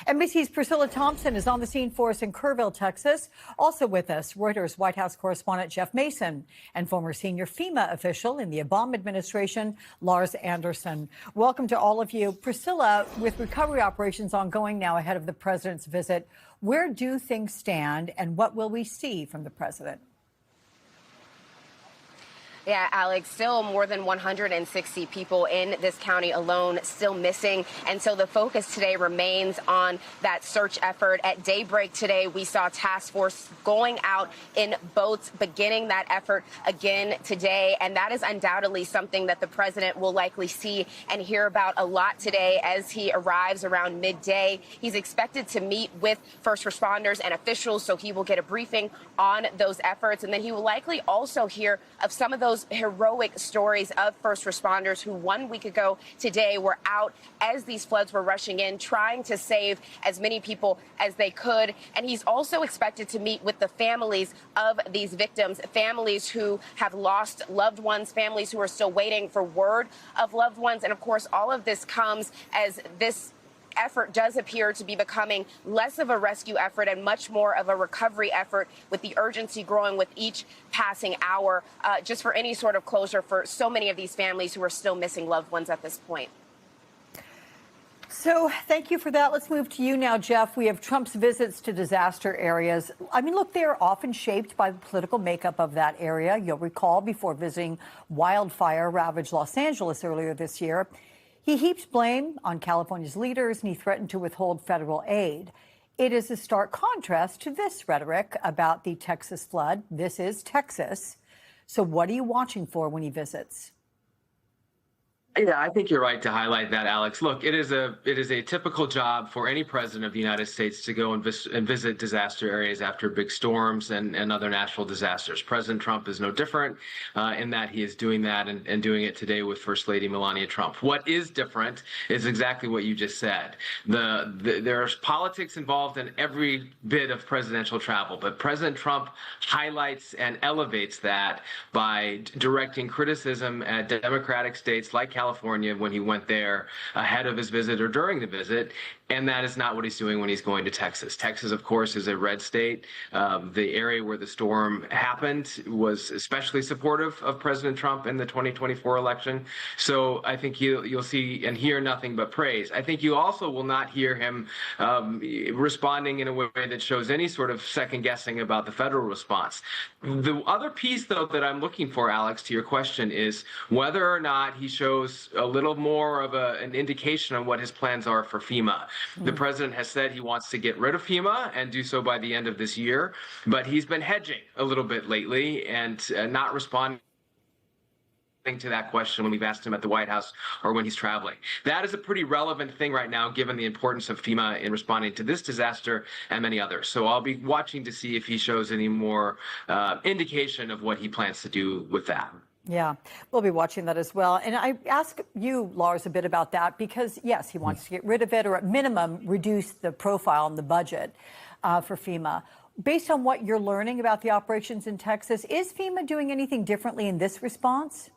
NBC's Priscilla Thompson is on the scene for us in Kerrville, Texas. Also with us, Reuters White House correspondent Jeff Mason and former senior FEMA official in the Obama administration, Lars Anderson. Welcome to all of you. Priscilla, with recovery operations ongoing now ahead of the president's visit, where do things stand and what will we see from the president? Yeah, Alex, still more than 160 people in this county alone still missing. And so the focus today remains on that search effort. At daybreak today, we saw task force going out in boats, beginning that effort again today. And that is undoubtedly something that the president will likely see and hear about a lot today as he arrives around midday. He's expected to meet with first responders and officials, so he will get a briefing on those efforts. And then he will likely also hear of some of those heroic stories of first responders who 1 week ago today were out as these floods were rushing in, trying to save as many people as they could. And he's also expected to meet with the families of these victims, families who have lost loved ones, families who are still waiting for word of loved ones. And of course, all of this comes as this effort does appear to be becoming less of a rescue effort and much more of a recovery effort, with the urgency growing with each passing hour, just for any sort of closure for so many of these families who are still missing loved ones at this point. So thank you for that. Let's move to you now, Jeff. We have Trump's visits to disaster areas. I mean, look, they're often shaped by the political makeup of that area. You'll recall before visiting wildfire-ravaged Los Angeles earlier this year, he heaps blame on California's leaders, and he threatened to withhold federal aid. It is a stark contrast to this rhetoric about the Texas flood. This is Texas. So what are you watching for when he visits? Yeah, I think you're right to highlight that, Alex. Look, it is a typical job for any president of the United States to go and visit disaster areas after big storms and other natural disasters. President Trump is no different in that he is doing that and doing it today with First Lady Melania Trump. What is different is exactly what you just said. There's politics involved in every bit of presidential travel, but President Trump highlights and elevates that by directing criticism at Democratic states like California when he went there ahead of his visit or during the visit, and that is not what he's doing when he's going to Texas. Texas, of course, is a red state. The area where the storm happened was especially supportive of President Trump in the 2024 election. So I think you'll see and hear nothing but praise. I think you also will not hear him responding in a way that shows any sort of second guessing about the federal response. The other piece, though, that I'm looking for, Alex, to your question is whether or not he shows a little more of an indication on what his plans are for FEMA. The president has said he wants to get rid of FEMA and do so by the end of this year, but he's been hedging a little bit lately and not responding to that question when we've asked him at the White House or when he's traveling. That is a pretty relevant thing right now, given the importance of FEMA in responding to this disaster and many others. So I'll be watching to see if he shows any more indication of what he plans to do with that. Yeah, we'll be watching that as well. And I ask you, Lars, a bit about that because, yes, he wants to get rid of it or at minimum reduce the profile and the budget for FEMA. Based on what you're learning about the operations in Texas, is FEMA doing anything differently in this response?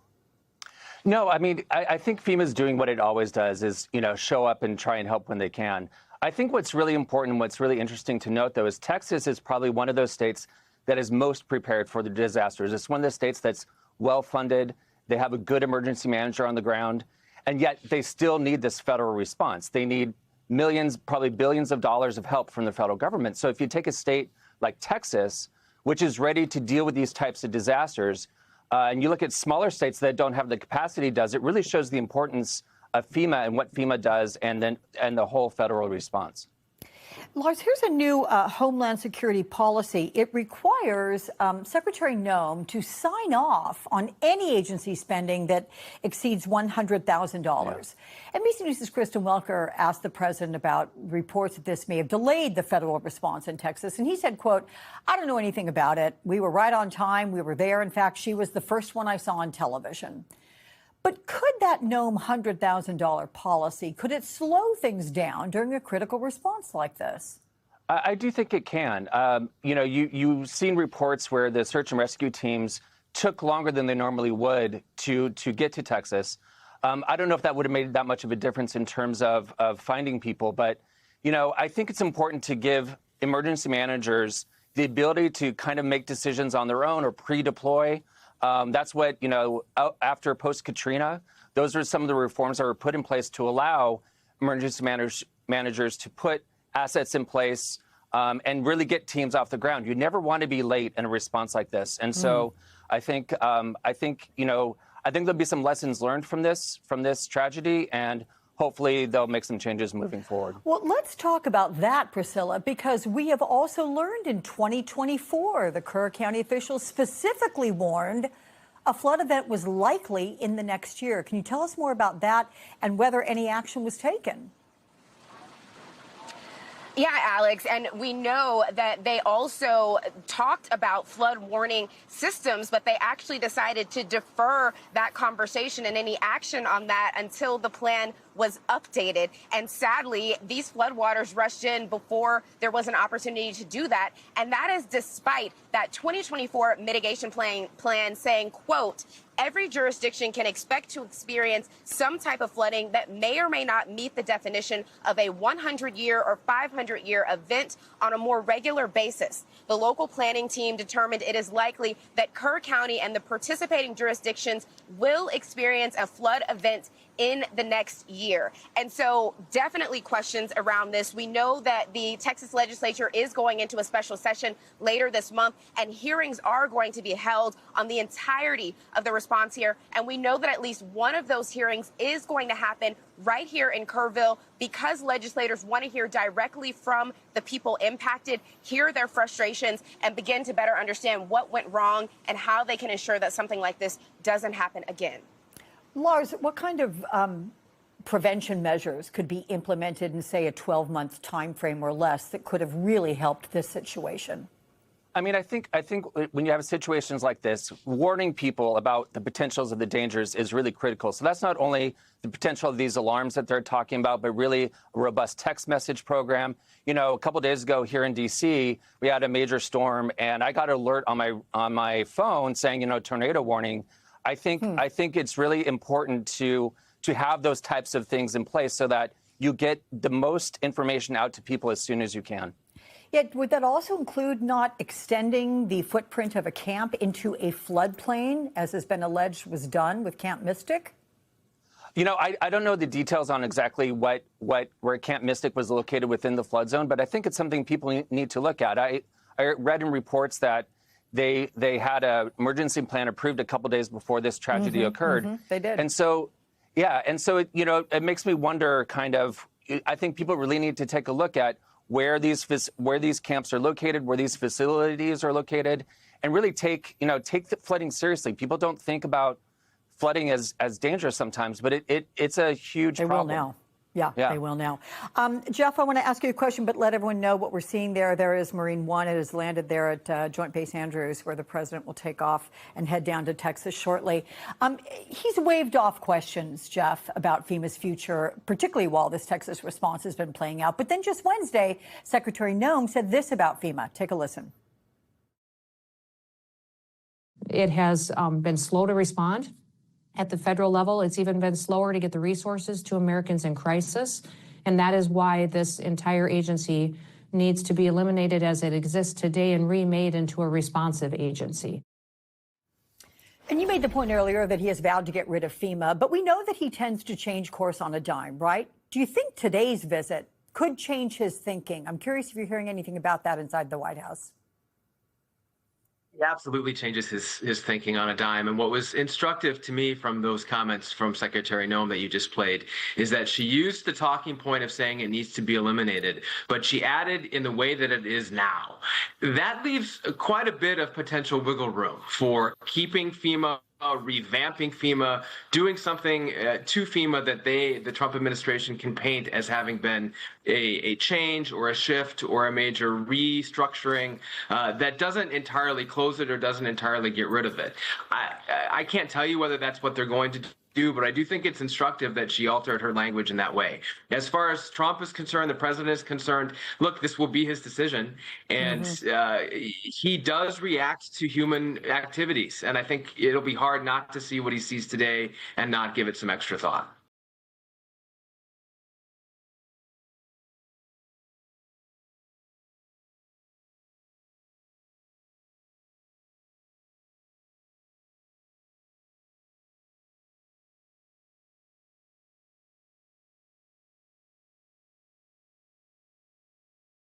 No, I mean, I think FEMA's doing what it always does is, show up and try and help when they can. I think what's really important and what's really interesting to note, though, is Texas is probably one of those states that is most prepared for the disasters. It's one of the states that's well-funded. They have a good emergency manager on the ground, and yet they still need this federal response. They need millions, probably billions of dollars of help from the federal government. So if you take a state like Texas, which is ready to deal with these types of disasters, and you look at smaller states that don't have the capacity, it really shows the importance of FEMA and what FEMA does and the whole federal response. Lars, here's a new Homeland Security policy. It requires Secretary Noem to sign off on any agency spending that exceeds $100,000. Yeah. NBC News' Kristen Welker asked the president about reports that this may have delayed the federal response in Texas. And he said, quote, "I don't know anything about it. We were right on time. We were there. In fact, she was the first one I saw on television." But could that Noem $100,000 policy, could it slow things down during a critical response like this? I do think it can. You've seen reports where the search and rescue teams took longer than they normally would to get to Texas. I don't know if that would have made that much of a difference in terms of finding people, but I think it's important to give emergency managers the ability to kind of make decisions on their own or pre-deploy. That's what, after post-Katrina, those are some of the reforms that were put in place to allow emergency managers to put assets in place and really get teams off the ground. You never want to be late in a response like this. And so I think there'll be some lessons learned from this tragedy, and hopefully they'll make some changes moving forward. Well, let's talk about that, Priscilla, because we have also learned in 2024, the Kerr County officials specifically warned a flood event was likely in the next year. Can you tell us more about that and whether any action was taken? Yeah, Alex, and we know that they also talked about flood warning systems, but they actually decided to defer that conversation and any action on that until the plan was updated. And sadly, these floodwaters rushed in before there was an opportunity to do that. And that is despite that 2024 mitigation plan saying, quote, every jurisdiction can expect to experience some type of flooding that may or may not meet the definition of a 100-year or 500-year event on a more regular basis. The local planning team determined it is likely that Kerr County and the participating jurisdictions will experience a flood event in the next year. And so definitely questions around this. We know that the Texas legislature is going into a special session later this month, and hearings are going to be held on the entirety of the response here. And we know that at least one of those hearings is going to happen right here in Kerrville because legislators want to hear directly from the people impacted, hear their frustrations, and begin to better understand what went wrong and how they can ensure that something like this doesn't happen again. Lars, what kind of prevention measures could be implemented in, say, a 12-month time frame or less that could have really helped this situation? I mean, I think when you have situations like this, warning people about the potentials of the dangers is really critical. So that's not only the potential of these alarms that they're talking about, but really a robust text message program. A couple of days ago here in D.C., we had a major storm, and I got an alert on my phone saying, tornado warning. I think it's really important to have those types of things in place so that you get the most information out to people as soon as you can. Yet, would that also include not extending the footprint of a camp into a floodplain, as has been alleged was done with Camp Mystic? I don't know the details on exactly where Camp Mystic was located within the flood zone, but I think it's something people need to look at. I read in reports that they had an emergency plan approved a couple days before this tragedy occurred. They did. And so, it makes me wonder I think people really need to take a look at where these camps are located, where these facilities are located, and really take the flooding seriously. People don't think about flooding as dangerous sometimes, but it's a huge problem. They will now. Yeah, they will now. Jeff, I want to ask you a question, but let everyone know what we're seeing there. There is Marine One. It has landed there at Joint Base Andrews, where the president will take off and head down to Texas shortly. He's waved off questions, Jeff, about FEMA's future, particularly while this Texas response has been playing out. But then just Wednesday, Secretary Noem said this about FEMA. Take a listen. It has been slow to respond. At the federal level, it's even been slower to get the resources to Americans in crisis. And that is why this entire agency needs to be eliminated as it exists today and remade into a responsive agency. And you made the point earlier that he has vowed to get rid of FEMA, but we know that he tends to change course on a dime, right? Do you think today's visit could change his thinking? I'm curious if you're hearing anything about that inside the White House. He absolutely changes his thinking on a dime. And what was instructive to me from those comments from Secretary Noem that you just played is that she used the talking point of saying it needs to be eliminated, but she added in the way that it is now. That leaves quite a bit of potential wiggle room for keeping FEMA, revamping FEMA, doing something to FEMA that the Trump administration can paint as having been a change or a shift or a major restructuring that doesn't entirely close it or doesn't entirely get rid of it. I can't tell you whether that's what they're going to do, but I do think it's instructive that she altered her language in that way. As far as Trump is concerned, the president is concerned, look, this will be his decision. And he does react to human activities. And I think it'll be hard not to see what he sees today and not give it some extra thought.